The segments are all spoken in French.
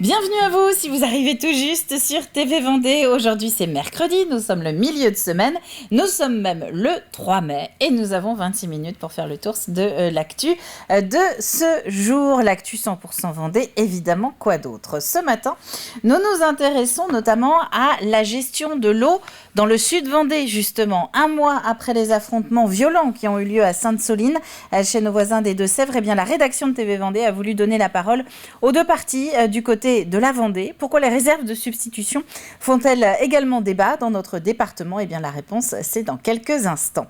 Bienvenue à vous si vous arrivez tout juste sur TV Vendée. Aujourd'hui c'est mercredi, nous sommes le milieu de semaine, nous sommes même le 3 mai et nous avons 26 minutes pour faire le tour de l'actu de ce jour. L'actu 100% Vendée, évidemment, quoi d'autre? Ce matin, nous nous intéressons notamment à la gestion de l'eau dans le sud Vendée, justement. Un mois après les affrontements violents qui ont eu lieu à Sainte-Soline, chez nos voisins des Deux-Sèvres, eh bien, la rédaction de TV Vendée a voulu donner la parole aux deux parties du côté de la Vendée. Pourquoi les réserves de substitution font-elles également débat dans notre département? Eh bien, la réponse, c'est dans quelques instants.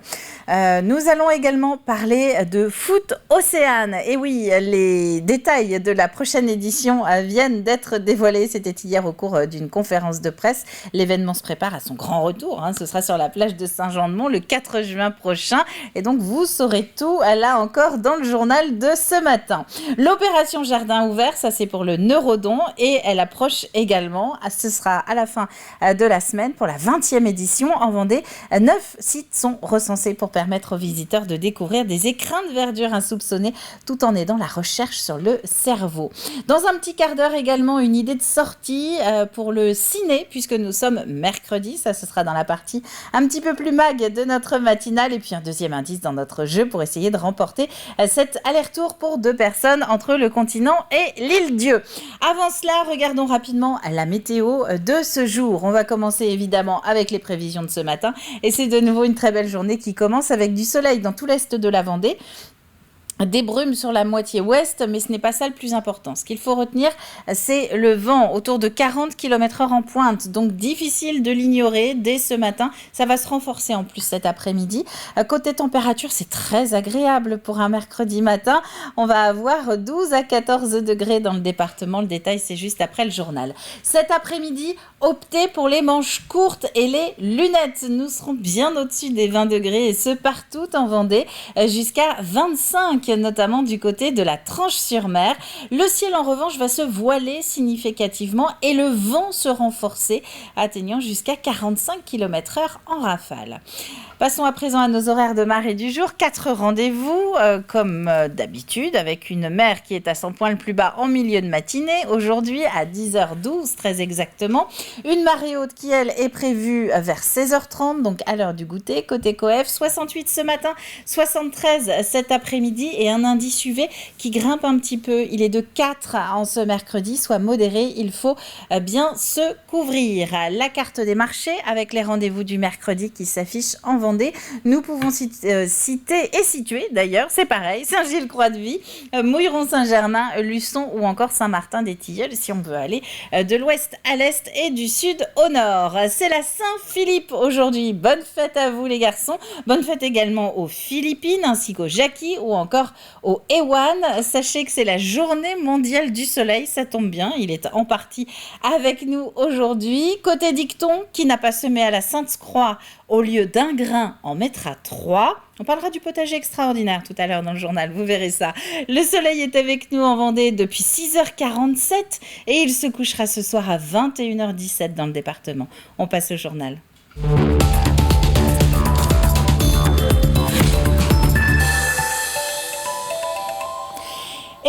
Nous allons également parler de foot Océane. Et oui, les détails de la prochaine édition viennent d'être dévoilés. C'était hier au cours d'une conférence de presse. L'événement se prépare à son grand retour. Ce sera sur la plage de Saint-Jean-de-Mont le 4 juin prochain. Et donc, vous saurez tout là encore dans le journal de ce matin. L'opération Jardin ouvert, ça c'est pour le Neurodon. Et elle approche également. Ce sera à la fin de la semaine pour la 20e édition en Vendée. 9 sites sont recensés pour permettre aux visiteurs de découvrir des écrins de verdure insoupçonnés tout en aidant la recherche sur le cerveau. Dans un petit quart d'heure également, une idée de sortie pour le ciné puisque nous sommes mercredi. Ça, ce sera dans la partie un petit peu plus mag de notre matinale. Et puis un deuxième indice dans notre jeu pour essayer de remporter cet aller-retour pour 2 personnes entre le continent et l'île-Dieu. Avant cela, regardons rapidement la météo de ce jour. On va commencer évidemment avec les prévisions de ce matin. Et c'est de nouveau une très belle journée qui commence avec du soleil dans tout l'est de la Vendée. Des brumes sur la moitié ouest, mais ce n'est pas ça le plus important. Ce qu'il faut retenir, c'est le vent autour de 40 km/h en pointe. Donc difficile de l'ignorer dès ce matin. Ça va se renforcer en plus cet après-midi. Côté température, c'est très agréable pour un mercredi matin. On va avoir 12 à 14 degrés dans le département. Le détail, c'est juste après le journal. Cet après-midi, optez pour les manches courtes et les lunettes. Nous serons bien au-dessus des 20 degrés et ce partout en Vendée, jusqu'à 25 notamment du côté de la Tranche-sur-Mer. Le ciel en revanche va se voiler significativement et le vent se renforcer, atteignant jusqu'à 45 km/h en rafale. Passons à présent à nos horaires de marée du jour. 4 rendez-vous, comme d'habitude, avec une mer qui est à son point le plus bas en milieu de matinée, aujourd'hui à 10h12 très exactement. Une marée haute qui, elle, est prévue vers 16h30, donc à l'heure du goûter. Côté Coef, 68 ce matin, 73 cet après-midi et un indice UV qui grimpe un petit peu. Il est de 4 en ce mercredi, soit modéré. Il faut bien se couvrir. La carte des marchés avec les rendez-vous du mercredi qui s'affichent en Vendée. Nous pouvons citer et situer d'ailleurs, c'est pareil, Saint-Gilles-Croix-de-Vie, Mouilleron-Saint-Germain, Luçon ou encore Saint-Martin-des-Tilleuls si on veut aller de l'ouest à l'est et du sud au nord. C'est la Saint-Philippe aujourd'hui. Bonne fête à vous les garçons. Bonne fête également aux Philippines ainsi qu'aux Jacquis ou encore aux Ewan. Sachez que c'est la journée mondiale du soleil. Ça tombe bien, il est en partie avec nous aujourd'hui. Côté dicton, qui n'a pas semé à la Sainte-Croix, au lieu d'un grain, en mettra 3. On parlera du potager extraordinaire tout à l'heure dans le journal, vous verrez ça. Le soleil est avec nous en Vendée depuis 6h47 et il se couchera ce soir à 21h17 dans le département. On passe au journal.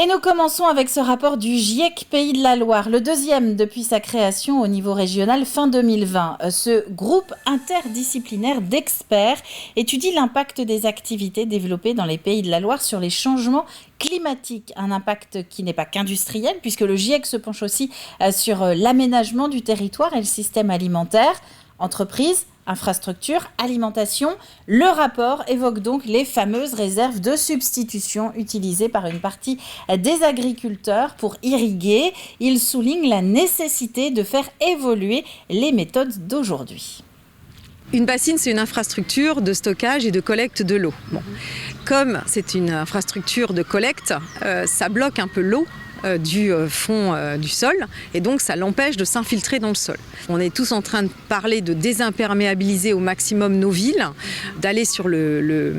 Et nous commençons avec ce rapport du GIEC Pays de la Loire, le deuxième depuis sa création au niveau régional fin 2020. Ce groupe interdisciplinaire d'experts étudie l'impact des activités développées dans les Pays de la Loire sur les changements climatiques. Un impact qui n'est pas qu'industriel puisque le GIEC se penche aussi sur l'aménagement du territoire et le système alimentaire, entreprises, infrastructure, alimentation. Le rapport évoque donc les fameuses réserves de substitution utilisées par une partie des agriculteurs pour irriguer. Il souligne la nécessité de faire évoluer les méthodes d'aujourd'hui. Une bassine, c'est une infrastructure de stockage et de collecte de l'eau. Comme c'est une infrastructure de collecte, ça bloque un peu l'eau du fond du sol et donc ça l'empêche de s'infiltrer dans le sol. On est tous en train de parler de désimperméabiliser au maximum nos villes, d'aller sur le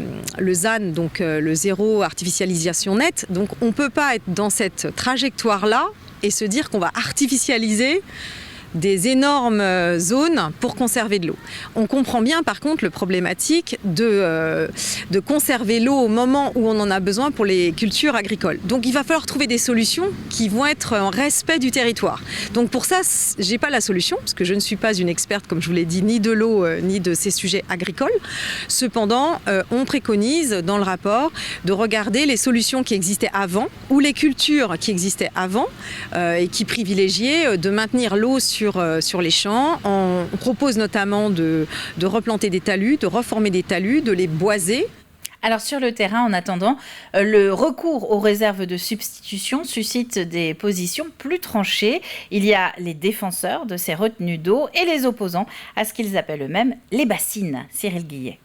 ZAN, donc le zéro artificialisation nette. Donc on ne peut pas être dans cette trajectoire-là et se dire qu'on va artificialiser des énormes zones pour conserver de l'eau. On comprend bien par contre le problématique de conserver l'eau au moment où on en a besoin pour les cultures agricoles. Donc il va falloir trouver des solutions qui vont être en respect du territoire. Donc pour ça, j'ai pas la solution, parce que je ne suis pas une experte, comme je vous l'ai dit, ni de l'eau, ni de ces sujets agricoles. Cependant, on préconise dans le rapport de regarder les solutions qui existaient avant, ou les cultures qui existaient avant, et qui privilégiaient de maintenir l'eau sur les champs. On propose notamment de replanter des talus, de reformer des talus, de les boiser. Alors sur le terrain, en attendant, le recours aux réserves de substitution suscite des positions plus tranchées. Il y a les défenseurs de ces retenues d'eau et les opposants à ce qu'ils appellent eux-mêmes les bassines. Cyril Guillet.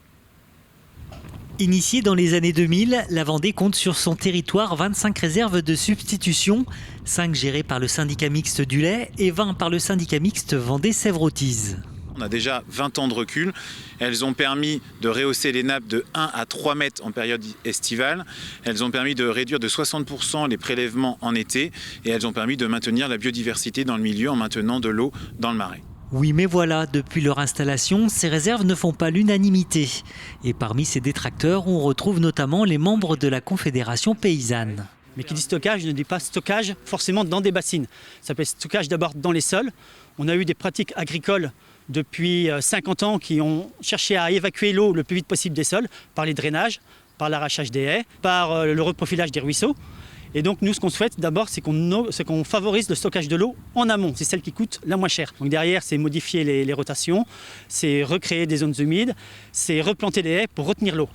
Initiée dans les années 2000, la Vendée compte sur son territoire 25 réserves de substitution, 5 gérées par le syndicat mixte du lait et 20 par le syndicat mixte Vendée-Sèvres-Autise. On a déjà 20 ans de recul. Elles ont permis de rehausser les nappes de 1 à 3 mètres en période estivale. Elles ont permis de réduire de 60% les prélèvements en été. Et elles ont permis de maintenir la biodiversité dans le milieu en maintenant de l'eau dans le marais. Oui, mais voilà, depuis leur installation, ces réserves ne font pas l'unanimité. Et parmi ces détracteurs, on retrouve notamment les membres de la Confédération paysanne. Mais qui dit stockage ne dit pas stockage forcément dans des bassines. Ça peut être stockage d'abord dans les sols. On a eu des pratiques agricoles depuis 50 ans qui ont cherché à évacuer l'eau le plus vite possible des sols par les drainages, par l'arrachage des haies, par le reprofilage des ruisseaux. Et donc nous, ce qu'on souhaite d'abord, c'est qu'on favorise le stockage de l'eau en amont. C'est celle qui coûte la moins chère. Donc derrière, c'est modifier les rotations, c'est recréer des zones humides, c'est replanter des haies pour retenir l'eau.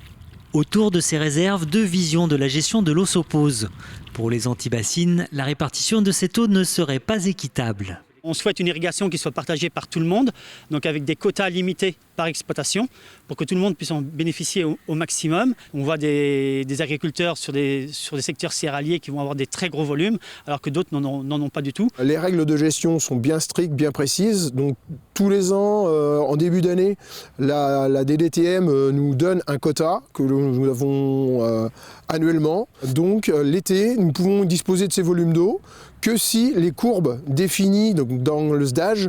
Autour de ces réserves, deux visions de la gestion de l'eau s'opposent. Pour les anti-bassines, la répartition de cette eau ne serait pas équitable. On souhaite une irrigation qui soit partagée par tout le monde, donc avec des quotas limités par exploitation, pour que tout le monde puisse en bénéficier au maximum. On voit des agriculteurs sur des secteurs céréaliers qui vont avoir des très gros volumes, alors que d'autres n'en ont pas du tout. Les règles de gestion sont bien strictes, bien précises. Donc tous les ans, en début d'année, la DDTM nous donne un quota que nous avons annuellement. Donc l'été, nous pouvons disposer de ces volumes d'eau que si les courbes définies dans le SDAGE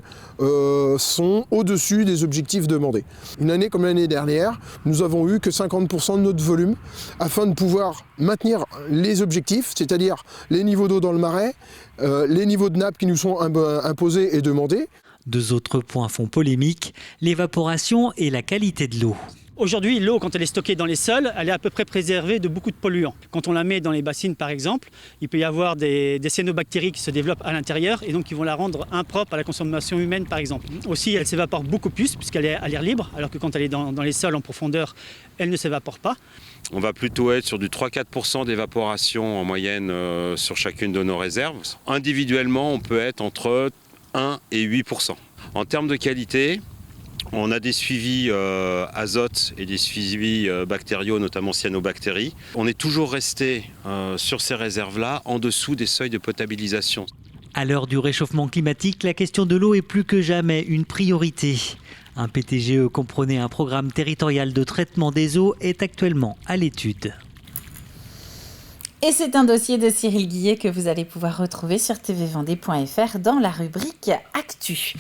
sont au-dessus des objectifs demandés. Une année comme l'année dernière, nous avons eu que 50% de notre volume afin de pouvoir maintenir les objectifs, c'est-à-dire les niveaux d'eau dans le marais, les niveaux de nappe qui nous sont imposés et demandés. Deux autres points font polémique, l'évaporation et la qualité de l'eau. Aujourd'hui, l'eau, quand elle est stockée dans les sols, elle est à peu près préservée de beaucoup de polluants. Quand on la met dans les bassines, par exemple, il peut y avoir des cyanobactéries qui se développent à l'intérieur et donc qui vont la rendre impropre à la consommation humaine, par exemple. Aussi, elle s'évapore beaucoup plus puisqu'elle est à l'air libre, alors que quand elle est dans les sols en profondeur, elle ne s'évapore pas. On va plutôt être sur du 3-4% d'évaporation en moyenne sur chacune de nos réserves. Individuellement, on peut être entre 1 et 8%. En termes de qualité, on a des suivis azote et des suivis bactériaux, notamment cyanobactéries. On est toujours resté sur ces réserves-là en dessous des seuils de potabilisation. À l'heure du réchauffement climatique, la question de l'eau est plus que jamais une priorité. Un PTGE comprenait un programme territorial de traitement des eaux est actuellement à l'étude. Et c'est un dossier de Cyril Guillet que vous allez pouvoir retrouver sur tvvendée.fr dans la rubrique Actu.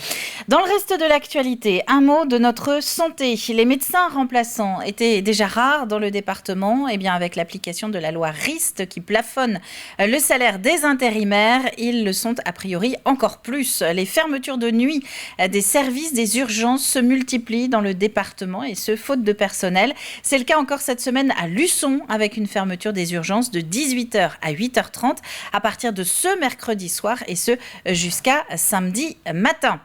Dans le reste de l'actualité, un mot de notre santé. Les médecins remplaçants étaient déjà rares dans le département. Et bien avec l'application de la loi RIST qui plafonne le salaire des intérimaires, ils le sont a priori encore plus. Les fermetures de nuit des services des urgences se multiplient dans le département et ce, faute de personnel. C'est le cas encore cette semaine à Luçon avec une fermeture des urgences de 18h à 8h30 à partir de ce mercredi soir et ce jusqu'à samedi matin.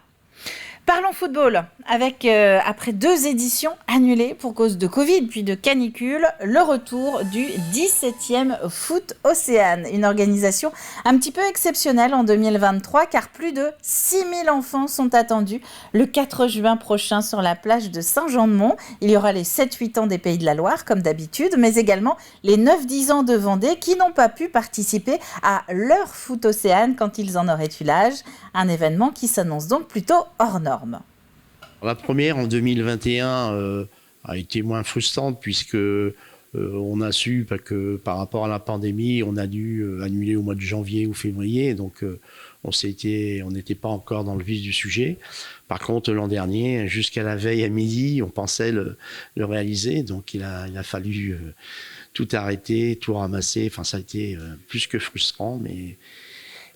Parlons football, avec après 2 éditions annulées pour cause de Covid puis de canicule, le retour du 17e Foot Océane. Une organisation un petit peu exceptionnelle en 2023 car plus de 6000 enfants sont attendus le 4 juin prochain sur la plage de Saint-Jean-de-Mont. Il y aura les 7-8 ans des Pays de la Loire comme d'habitude, mais également les 9-10 ans de Vendée qui n'ont pas pu participer à leur Foot Océane quand ils en auraient eu l'âge. Un événement qui s'annonce donc plutôt hors norme. La première en 2021 a été moins frustrante puisque On a su que par rapport à la pandémie, on a dû annuler au mois de janvier ou février, donc on n'était pas encore dans le vif du sujet. Par contre, l'an dernier, jusqu'à la veille à midi, on pensait le réaliser, donc il a fallu tout arrêter, tout ramasser. Enfin, ça a été plus que frustrant, mais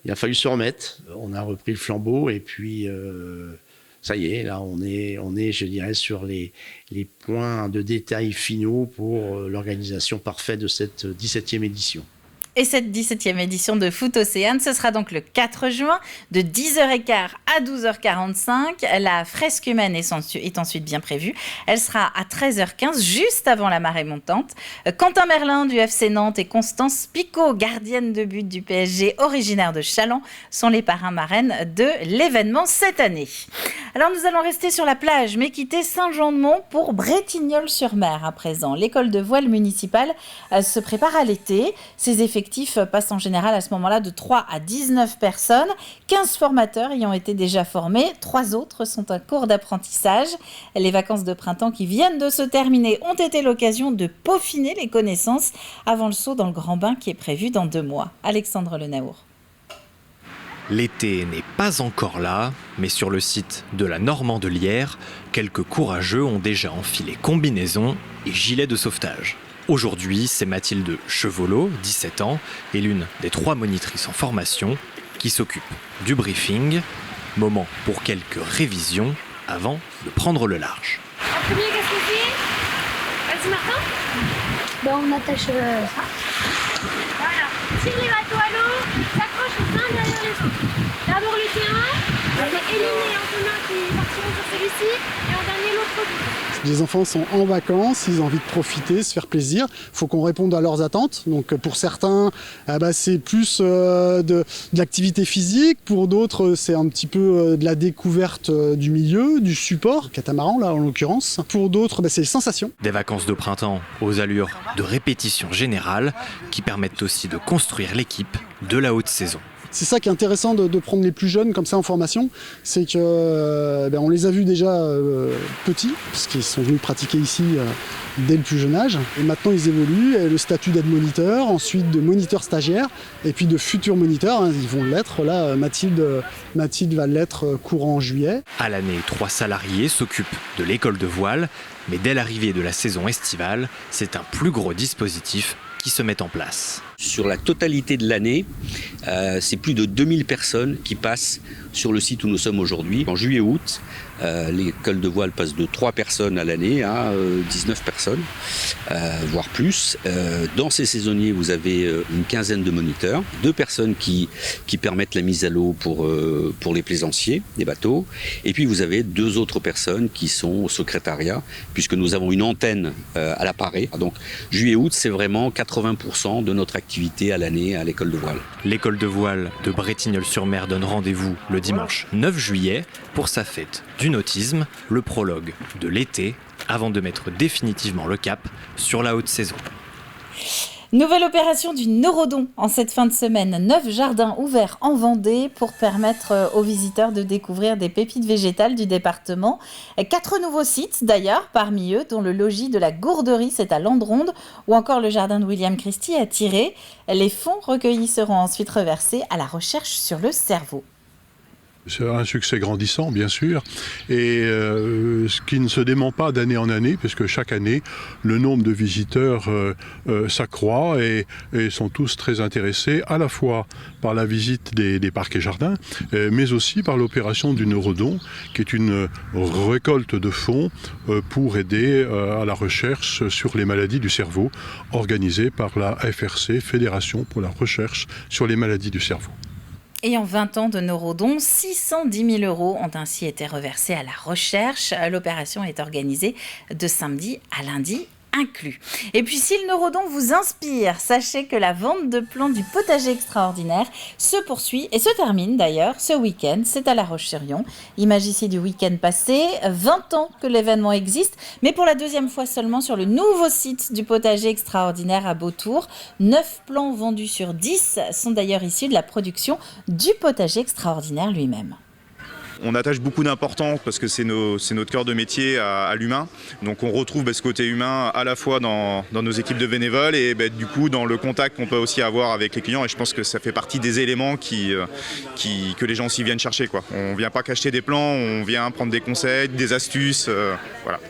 il a fallu se remettre. On a repris le flambeau et puis ça y est, là on est, je dirais, sur les points de détail finaux pour l'organisation parfaite de cette 17e édition. Et cette 17e édition de Foot Océane, ce sera donc le 4 juin de 10h15 à 12h45. La fresque humaine est ensuite bien prévue. Elle sera à 13h15, juste avant la marée montante. Quentin Merlin du FC Nantes et Constance Picot, gardienne de but du PSG, originaire de Challans, sont les parrains-marraines de l'événement cette année. Alors nous allons rester sur la plage, mais quitter Saint-Jean-de-Mont pour Bretignolles-sur-Mer à présent. L'école de voile municipale se prépare à l'été. Ses effectifs passent en général à ce moment-là de 3 à 19 personnes. 15 formateurs y ont été déjà formés. 3 autres sont en cours d'apprentissage. Les vacances de printemps qui viennent de se terminer ont été l'occasion de peaufiner les connaissances avant le saut dans le grand bain qui est prévu dans 2 mois. Alexandre Lenaour. L'été n'est pas encore là, mais sur le site de la Normand de Lierre, quelques courageux ont déjà enfilé combinaisons et gilets de sauvetage. Aujourd'hui, c'est Mathilde Chevolot, 17 ans, et l'une des 3 monitrices en formation qui s'occupe du briefing, moment pour quelques révisions avant de prendre le large. En premier, qu'est-ce qu'on fait? Vas-y Martin. On attache ça. Voilà. Tire les bateaux à l'eau, s'accroche les uns derrière les autres. D'abord le terrain, on fait éliminer en commun qui partiront sur celui-ci, et en dernier l'autre bout. Les enfants sont en vacances, ils ont envie de profiter, se faire plaisir. Il faut qu'on réponde à leurs attentes. Donc pour certains, c'est plus de l'activité physique. Pour d'autres, c'est un petit peu de la découverte du milieu, du support, catamaran là en l'occurrence. Pour d'autres, c'est les sensations. Des vacances de printemps aux allures de répétition générale qui permettent aussi de construire l'équipe de la haute saison. C'est ça qui est intéressant de prendre les plus jeunes comme ça en formation, c'est que on les a vus déjà petits, puisqu'ils sont venus pratiquer ici dès le plus jeune âge. Et maintenant ils évoluent, et le statut d'aide moniteur, ensuite de moniteur stagiaire, et puis de futur moniteur, ils vont l'être. Là, Mathilde va l'être courant juillet. À l'année, 3 salariés s'occupent de l'école de voile, mais dès l'arrivée de la saison estivale, c'est un plus gros dispositif qui se met en place. Sur la totalité de l'année, c'est plus de 2000 personnes qui passent sur le site où nous sommes aujourd'hui. En juillet-août, l'école de voile passe de 3 personnes à l'année à 19 personnes, voire plus. Dans ces saisonniers, vous avez une quinzaine de moniteurs, 2 personnes qui permettent la mise à l'eau pour les plaisanciers des bateaux. Et puis vous avez 2 autres personnes qui sont au secrétariat, puisque nous avons une antenne à l'appareil. Donc juillet-août, c'est vraiment 80% de notre activité à l'année à l'école de voile. L'école de voile de Bretignolles-sur-Mer donne rendez-vous le dimanche 9 juillet pour sa fête du nautisme, le prologue de l'été, avant de mettre définitivement le cap sur la haute saison. Nouvelle opération du Neurodon en cette fin de semaine. 9 jardins ouverts en Vendée pour permettre aux visiteurs de découvrir des pépites végétales du département. 4 nouveaux sites d'ailleurs, parmi eux, dont le logis de la Gourderie, c'est à Landronde, ou encore le jardin de William Christie à Tiré. Les fonds recueillis seront ensuite reversés à la recherche sur le cerveau. C'est un succès grandissant, bien sûr, et ce qui ne se dément pas d'année en année, puisque chaque année, le nombre de visiteurs s'accroît et sont tous très intéressés à la fois par la visite des parcs et jardins, mais aussi par l'opération du Neurodon, qui est une récolte de fonds pour aider à la recherche sur les maladies du cerveau, organisée par la FRC, Fédération pour la recherche sur les maladies du cerveau. Et en 20 ans de Neurodon, 610 000 € ont ainsi été reversés à la recherche. L'opération est organisée de samedi à lundi inclus. Et puis si le Neurodon vous inspire, sachez que la vente de plants du potager extraordinaire se poursuit et se termine d'ailleurs ce week-end. C'est à La Roche-sur-Yon. Image ici du week-end passé, 20 ans que l'événement existe, mais pour la 2e fois seulement sur le nouveau site du potager extraordinaire à Beautour. 9 plants vendus sur 10 sont d'ailleurs issus de la production du potager extraordinaire lui-même. On attache beaucoup d'importance parce que c'est notre cœur de métier à l'humain. Donc on retrouve ce côté humain à la fois dans nos équipes de bénévoles et du coup dans le contact qu'on peut aussi avoir avec les clients. Et je pense que ça fait partie des éléments que les gens aussi viennent chercher, quoi. On ne vient pas qu'acheter des plants, on vient prendre des conseils, des astuces. Voilà.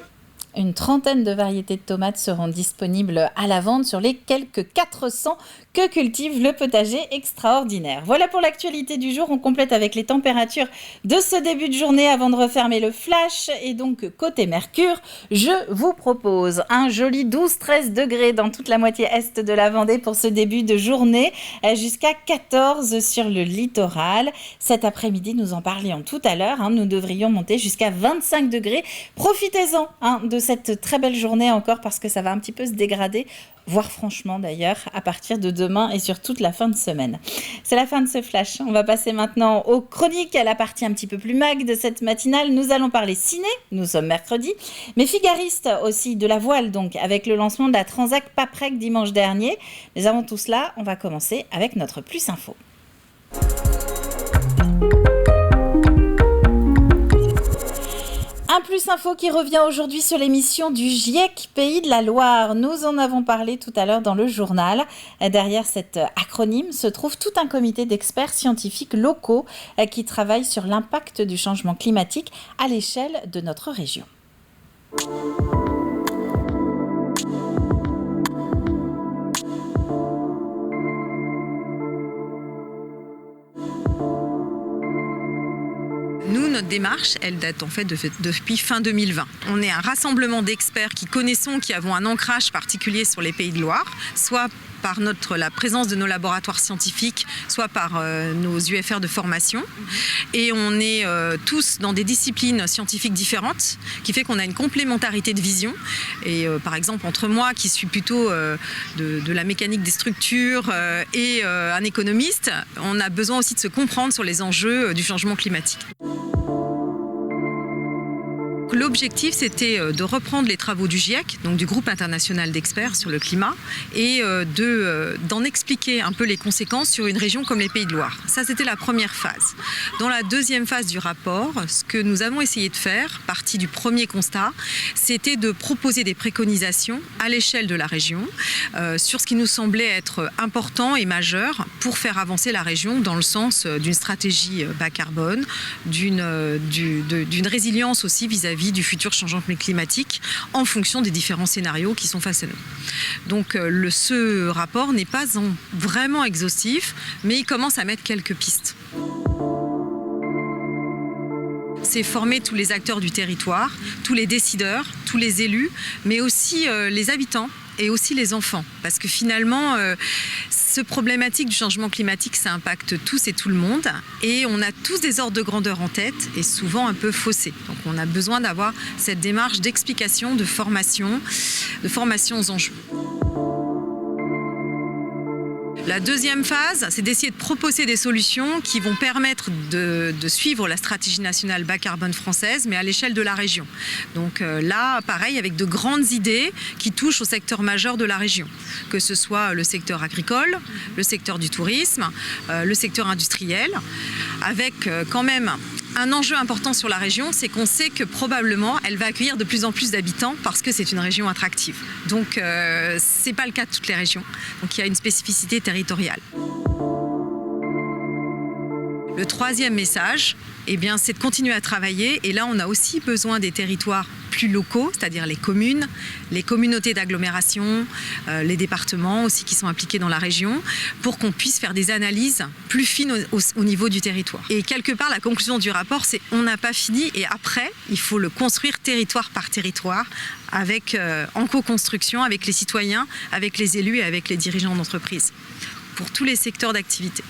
Une trentaine de variétés de tomates seront disponibles à la vente sur les quelques 400 que cultive le potager extraordinaire. Voilà pour l'actualité du jour. On complète avec les températures de ce début de journée avant de refermer le flash. Et donc, côté Mercure, je vous propose un joli 12-13 degrés dans toute la moitié est de la Vendée pour ce début de journée, jusqu'à 14 sur le littoral. Cet après-midi, nous en parlions tout à l'heure, nous devrions monter jusqu'à 25 degrés. Profitez-en de cette très belle journée encore parce que ça va un petit peu se dégrader, voire franchement d'ailleurs, à partir de demain et sur toute la fin de semaine. C'est la fin de ce flash. On va passer maintenant aux chroniques, à la partie un petit peu plus mag de cette matinale. Nous allons parler ciné, nous sommes mercredi, mais figariste aussi, de la voile donc, avec le lancement de la Transac Paprec dimanche dernier. Mais avant tout cela, on va commencer avec notre Plus Info. Un Plus Info qui revient aujourd'hui sur l'émission du GIEC Pays de la Loire. Nous en avons parlé tout à l'heure dans le journal. Derrière cet acronyme se trouve tout un comité d'experts scientifiques locaux qui travaillent sur l'impact du changement climatique à l'échelle de notre région. Nous, notre démarche, elle date en fait depuis fin 2020. On est un rassemblement d'experts qui connaissons, qui avons un ancrage particulier sur les Pays de Loire, soit par la présence de nos laboratoires scientifiques, soit par nos UFR de formation. Et on est tous dans des disciplines scientifiques différentes, qui fait qu'on a une complémentarité de vision. Et par exemple, entre moi, qui suis plutôt de la mécanique des structures, et un économiste, on a besoin aussi de se comprendre sur les enjeux du changement climatique. L'objectif, c'était de reprendre les travaux du GIEC, donc du groupe international d'experts sur le climat, et d'en expliquer un peu les conséquences sur une région comme les Pays de Loire. Ça, c'était la première phase. Dans la deuxième phase du rapport, ce que nous avons essayé de faire, partie du premier constat, c'était de proposer des préconisations à l'échelle de la région sur ce qui nous semblait être important et majeur pour faire avancer la région dans le sens d'une stratégie bas carbone, d'une résilience aussi vis-à-vis du futur changement climatique en fonction des différents scénarios qui sont face à nous. Donc ce rapport n'est pas vraiment exhaustif, mais il commence à mettre quelques pistes. C'est former tous les acteurs du territoire, tous les décideurs, tous les élus, mais aussi les habitants et aussi les enfants. Parce que finalement, ce problématique du changement climatique, ça impacte tous et tout le monde. Et on a tous des ordres de grandeur en tête et souvent un peu faussés. Donc on a besoin d'avoir cette démarche d'explication, de formation aux enjeux. La deuxième phase, c'est d'essayer de proposer des solutions qui vont permettre de suivre la stratégie nationale bas carbone française, mais à l'échelle de la région. Donc là, pareil, avec de grandes idées qui touchent au secteur majeur de la région, que ce soit le secteur agricole, le secteur du tourisme, le secteur industriel, avec quand même un enjeu important sur la région, c'est qu'on sait que probablement elle va accueillir de plus en plus d'habitants parce que c'est une région attractive. Donc c'est pas le cas de toutes les régions. Donc il y a une spécificité territoriale. Le troisième message, c'est de continuer à travailler. Et là, on a aussi besoin des territoires plus locaux, c'est-à-dire les communes, les communautés d'agglomération, les départements aussi qui sont impliqués dans la région, pour qu'on puisse faire des analyses plus fines au niveau du territoire. Et quelque part, la conclusion du rapport, c'est on n'a pas fini et après, il faut le construire territoire par territoire, avec, en co-construction avec les citoyens, avec les élus et avec les dirigeants d'entreprise, pour tous les secteurs d'activité.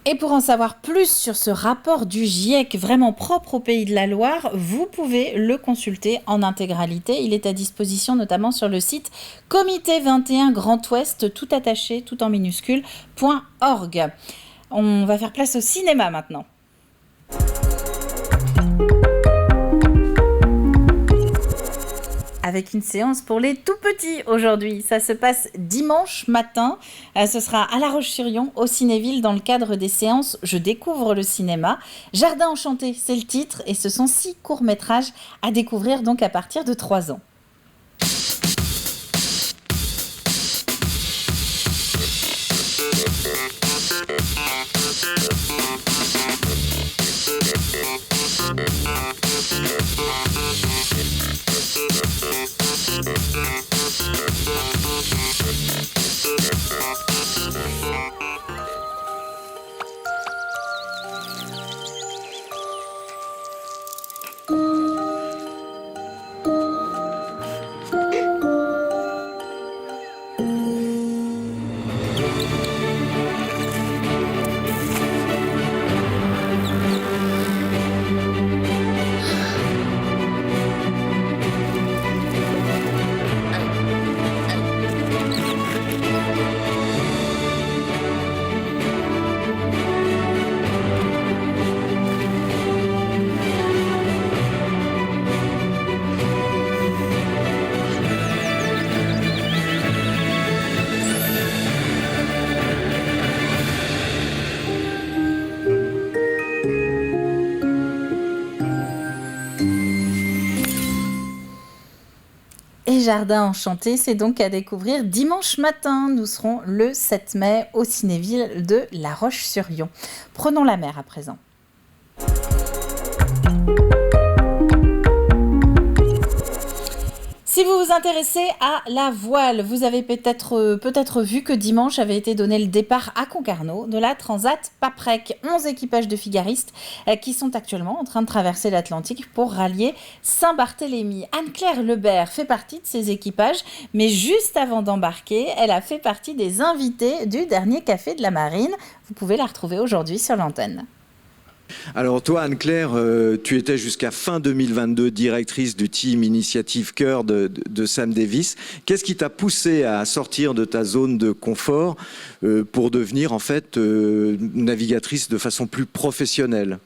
Et pour en savoir plus sur ce rapport du GIEC vraiment propre au Pays de la Loire, vous pouvez le consulter en intégralité. Il est à disposition notamment sur le site Comité 21 Grand Ouest, tout attaché, tout en minuscule, .org. On va faire place au cinéma maintenant. avec une séance pour les tout petits aujourd'hui. Ça se passe dimanche matin. Ce sera à La Roche-sur-Yon, au Cinéville, dans le cadre des séances « Je découvre le cinéma ». Jardin enchanté, c'est le titre, et ce sont 6 courts-métrages à découvrir donc à partir de 3 ans. Jardin enchanté, c'est donc à découvrir dimanche matin. Nous serons le 7 mai au Cinéville de La Roche-sur-Yon. Prenons la mer à présent. Si vous vous intéressez à la voile, vous avez peut-être vu que dimanche avait été donné le départ à Concarneau de la Transat Paprec. 11 équipages de figaristes qui sont actuellement en train de traverser l'Atlantique pour rallier Saint-Barthélemy. Anne-Claire Lebert fait partie de ces équipages, mais juste avant d'embarquer, elle a fait partie des invités du dernier Café de la Marine. Vous pouvez la retrouver aujourd'hui sur l'antenne. Alors toi, Anne-Claire, tu étais jusqu'à fin 2022 directrice du team Initiative Cœur de Sam Davis. Qu'est-ce qui t'a poussé à sortir de ta zone de confort pour devenir en fait navigatrice de façon plus professionnelle ?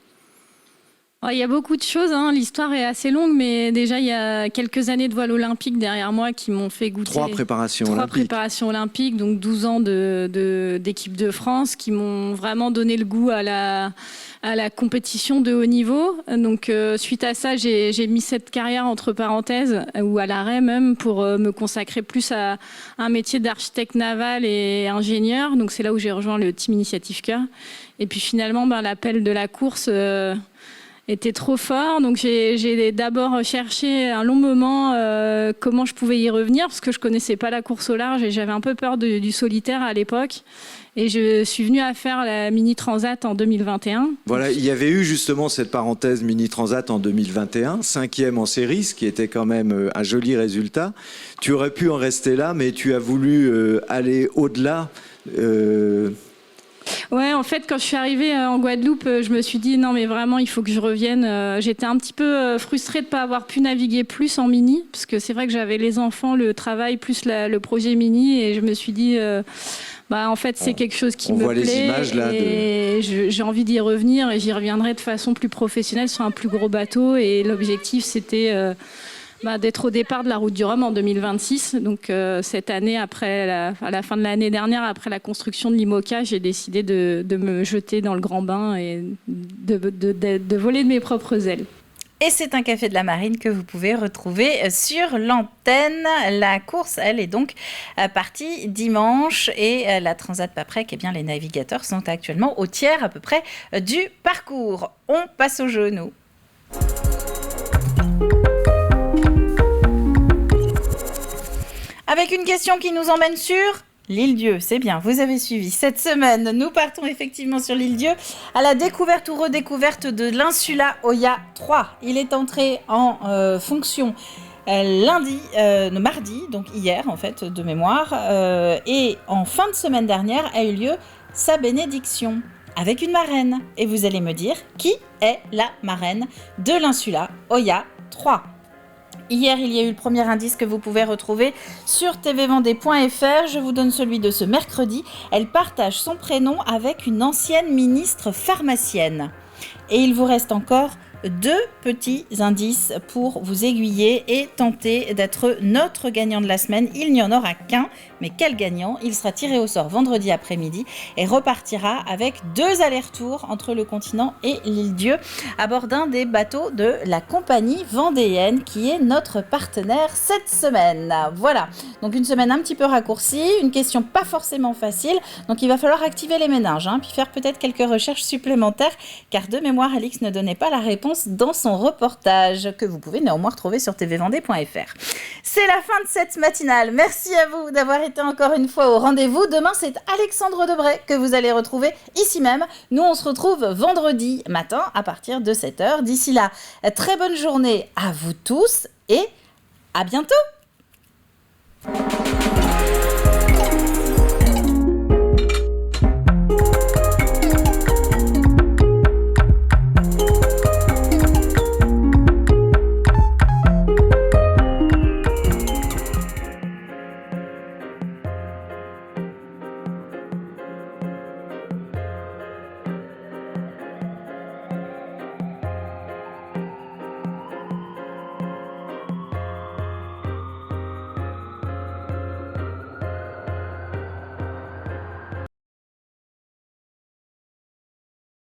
Il y a beaucoup de choses, hein. L'histoire est assez longue, mais déjà il y a quelques années de voile olympique derrière moi qui m'ont fait goûter 3 préparations olympiques, donc 12 ans d'équipe de France qui m'ont vraiment donné le goût à la compétition de haut niveau. Donc suite à ça, j'ai mis cette carrière entre parenthèses, ou à l'arrêt même, pour me consacrer plus à un métier d'architecte naval et ingénieur. Donc c'est là où j'ai rejoint le team Initiative Cœur. Et puis finalement, l'appel de la course était trop fort, donc j'ai d'abord cherché un long moment comment je pouvais y revenir, parce que je connaissais pas la course au large et j'avais un peu peur du solitaire à l'époque. Et je suis venue à faire la Mini Transat en 2021. Voilà, il y avait eu justement cette parenthèse Mini Transat en 2021, 5e en série, ce qui était quand même un joli résultat. Tu aurais pu en rester là, mais tu as voulu aller au-delà. Ouais, en fait, quand je suis arrivée en Guadeloupe, je me suis dit non, mais vraiment, il faut que je revienne. J'étais un petit peu frustrée de ne pas avoir pu naviguer plus en mini, parce que c'est vrai que j'avais les enfants, le travail, plus le projet mini, et je me suis dit, en fait, c'est quelque chose qui me plaît. On voit les images là. Et j'ai envie d'y revenir, et j'y reviendrai de façon plus professionnelle sur un plus gros bateau. Et l'objectif, c'était d'être au départ de la route du Rhum en 2026. Donc cette année, à la fin de l'année dernière, après la construction de l'IMOCA, j'ai décidé de me jeter dans le grand bain et de voler de mes propres ailes. Et c'est un Café de la Marine que vous pouvez retrouver sur l'antenne. La course, elle, est donc partie dimanche, et la Transat Paprec, les navigateurs sont actuellement au tiers à peu près du parcours. On passe au jeu, nous. Avec une question qui nous emmène sur l'Île-Dieu. C'est bien, vous avez suivi. Cette semaine, nous partons effectivement sur l'Île-Dieu à la découverte ou redécouverte de l'Insula Oya 3. Il est entré en fonction mardi, donc hier en fait, de mémoire. Et en fin de semaine dernière a eu lieu sa bénédiction avec une marraine. Et vous allez me dire, qui est la marraine de l'Insula Oya 3 ? Hier, il y a eu le premier indice que vous pouvez retrouver sur tvvendée.fr. Je vous donne celui de ce mercredi. Elle partage son prénom avec une ancienne ministre pharmacienne. Et il vous reste encore 2 petits indices pour vous aiguiller et tenter d'être notre gagnant de la semaine. Il n'y en aura qu'un, mais quel gagnant? Il sera tiré au sort vendredi après-midi et repartira avec 2 allers-retours entre le continent et l'île-Dieu à bord d'un des bateaux de la compagnie vendéenne qui est notre partenaire cette semaine. Voilà, donc une semaine un petit peu raccourcie, une question pas forcément facile, donc il va falloir activer les méninges, puis faire peut-être quelques recherches supplémentaires, car de mémoire, Alix ne donnait pas la réponse dans son reportage, que vous pouvez néanmoins retrouver sur tvvendée.fr. C'est la fin de cette matinale. Merci à vous d'avoir été encore une fois au rendez-vous. Demain, c'est Alexandre Debray que vous allez retrouver ici même. Nous, on se retrouve vendredi matin à partir de 7h. D'ici là, très bonne journée à vous tous et à bientôt.